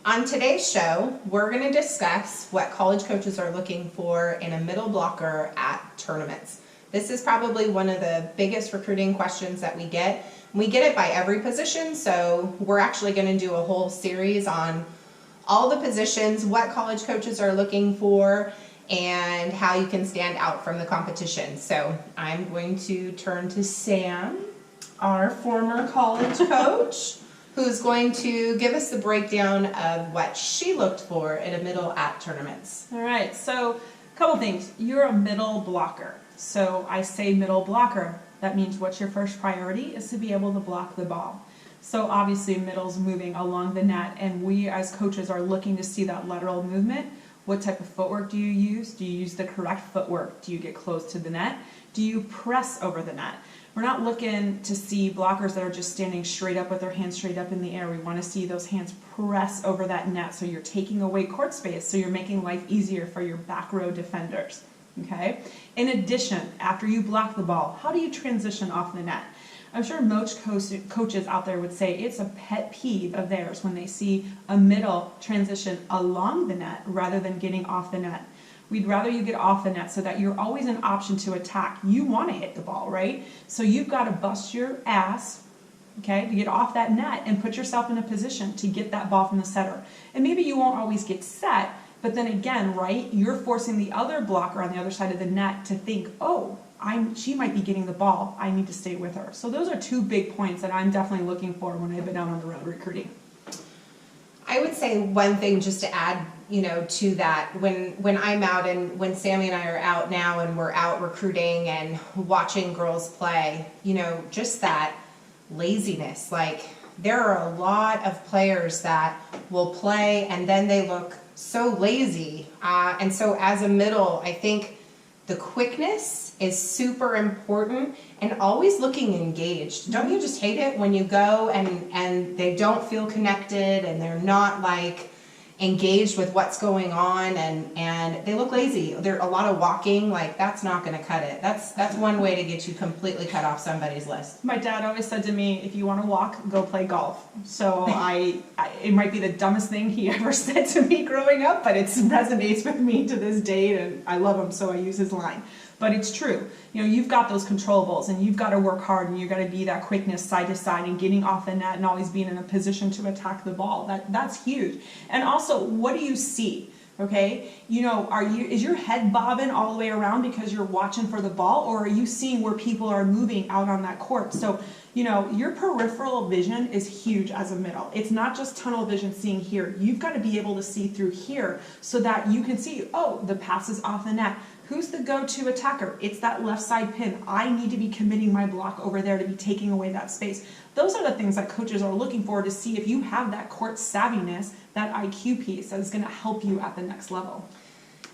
On today's show, we're going to discuss what college coaches are looking for in a middle blocker at tournaments. This is probably one of the biggest recruiting questions that we get. We get it by every position, so we're actually going to do a whole series on all the positions, what college coaches are looking for, and how you can stand out from the competition. So I'm going to turn to Sam, our former college coach, who's going to give us the breakdown of what she looked for in a middle at tournaments. All right, so a couple things. You're a middle blocker. So I say middle blocker. That means what's your first priority is to be able to block the ball. So obviously middle's moving along the net, and we as coaches are looking to see that lateral movement. What type of footwork do you use? Do you use the correct footwork? Do you get close to the net? Do you press over the net? We're not looking to see blockers that are just standing straight up with their hands straight up in the air. We want to see those hands press over that net, so you're taking away court space, so you're making life easier for your back row defenders. Okay. In addition, after you block the ball, how do you transition off the net? I'm sure most coaches out there would say it's a pet peeve of theirs when they see a middle transition along the net rather than getting off the net. We'd rather you get off the net so that you're always an option to attack. You want to hit the ball, right? So you've got to bust your ass, okay, to get off that net and put yourself in a position to get that ball from the setter. And maybe you won't always get set, but then again, right, you're forcing the other blocker on the other side of the net to think, oh, she might be getting the ball. I need to stay with her. So those are two big points that I'm definitely looking for when I've been out on the road recruiting. I would say one thing just to add, to that, when I'm out and when Sammy and I are out now and we're out recruiting and watching girls play, just that laziness. Like, there are a lot of players that will play and then they look so lazy. And so as a middle, I think the quickness is super important, and always looking engaged. Don't you just hate it when you go and they don't feel connected and they're not like engaged with what's going on and they look lazy? There's a lot of walking. Like, that's not going to cut it. That's one way to get you completely cut off somebody's list. My dad always said to me, if you want to walk, go play golf. So it might be the dumbest thing he ever said to me growing up, but it resonates with me to this day, and I love him, so I use his line. But it's true. You've got those controllables, and you've got to work hard, and you've got to be that quickness side to side and getting off the net and always being in a position to attack the ball. That's huge. And also, what do you see? Okay, is your head bobbing all the way around because you're watching for the ball, or are you seeing where people are moving out on that court? So, your peripheral vision is huge as a middle. It's not just tunnel vision seeing here. You've got to be able to see through here so that you can see, oh, the pass is off the net. Who's the go-to attacker? It's that left side pin. I need to be committing my block over there to be taking away that space. Those are the things that coaches are looking for to see if you have that court savviness, that IQ piece that is going to help you at the next level.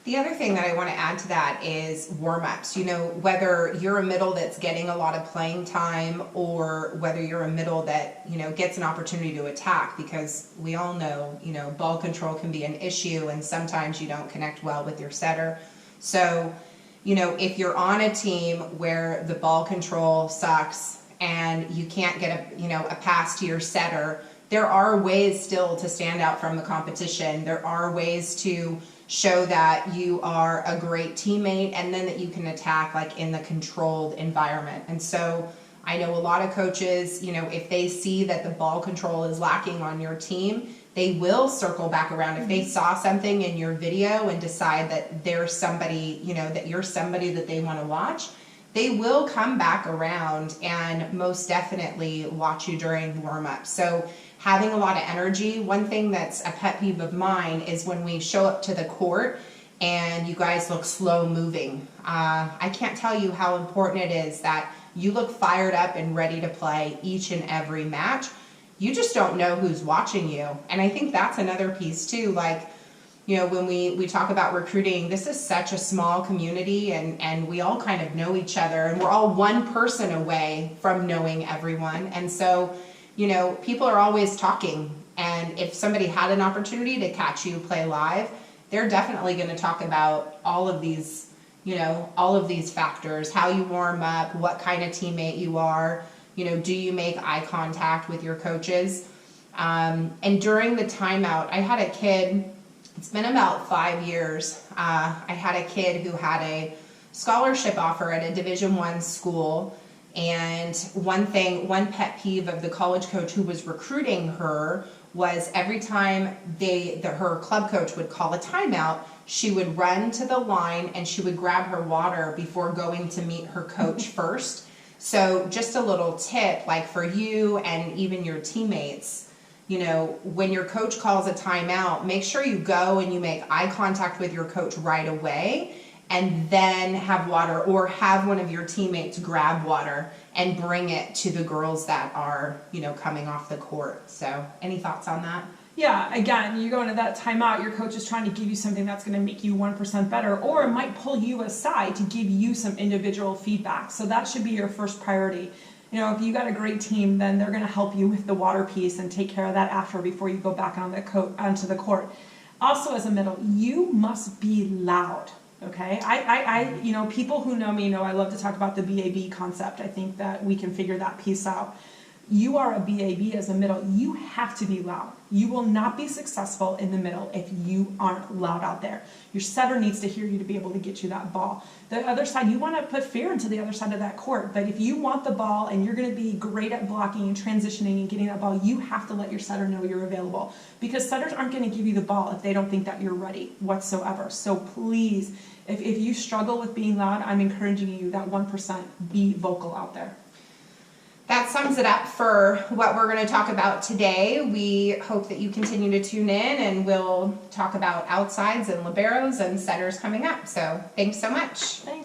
The other thing that I want to add to that is warm-ups. Whether you're a middle that's getting a lot of playing time or whether you're a middle that, gets an opportunity to attack, because we all know, ball control can be an issue and sometimes you don't connect well with your setter. So, if you're on a team where the ball control sucks and you can't get a pass to your setter, there are ways still to stand out from the competition. There are ways to show that you are a great teammate and then that you can attack like in the controlled environment. And so I know a lot of coaches, if they see that the ball control is lacking on your team, they will circle back around. If they saw something in your video and decide that there's somebody, that you're somebody that they want to watch, they will come back around and most definitely watch you during warm-up. So having a lot of energy. One thing that's a pet peeve of mine is when we show up to the court and you guys look slow moving. I can't tell you how important it is that you look fired up and ready to play each and every match. You just don't know who's watching you. And I think that's another piece too. Like, when we talk about recruiting, this is such a small community and we all kind of know each other and we're all one person away from knowing everyone. And so, people are always talking. And if somebody had an opportunity to catch you play live, they're definitely going to talk about all of these, all of these factors, how you warm up, what kind of teammate you are, do you make eye contact with your coaches? And during the timeout, I had a kid, it's been about 5 years, I had a kid who had a scholarship offer at a Division I school. And one pet peeve of the college coach who was recruiting her was every time her club coach would call a timeout, she would run to the line and she would grab her water before going to meet her coach first. So just a little tip, like for you and even your teammates, you know, when your coach calls a timeout, make sure you go and you make eye contact with your coach right away, and then have water, or have one of your teammates grab water and bring it to the girls that are, you know, coming off the court. So any thoughts on that? Yeah, again, you go into that timeout, your coach is trying to give you something that's going to make you 1% better, or it might pull you aside to give you some individual feedback. So that should be your first priority. You know, if you got a great team, then they're going to help you with the water piece and take care of that after, before you go back onto the court. Also, as a middle, you must be loud. Okay, you know, people who know me know I love to talk about the BAB concept. I think that we can figure that piece out. You are a BAB as a middle. You have to be loud. You will not be successful in the middle if you aren't loud out there. Your setter needs to hear you to be able to get you that ball. The other side, you want to put fear into the other side of that court. But if you want the ball and you're going to be great at blocking and transitioning and getting that ball, you have to let your setter know you're available. Because setters aren't going to give you the ball if they don't think that you're ready whatsoever. So please, if you struggle with being loud, I'm encouraging you that 1%, be vocal out there. That sums it up for what we're going to talk about today. We hope that you continue to tune in, and we'll talk about outsides and liberos and setters coming up. So thanks so much. Thanks.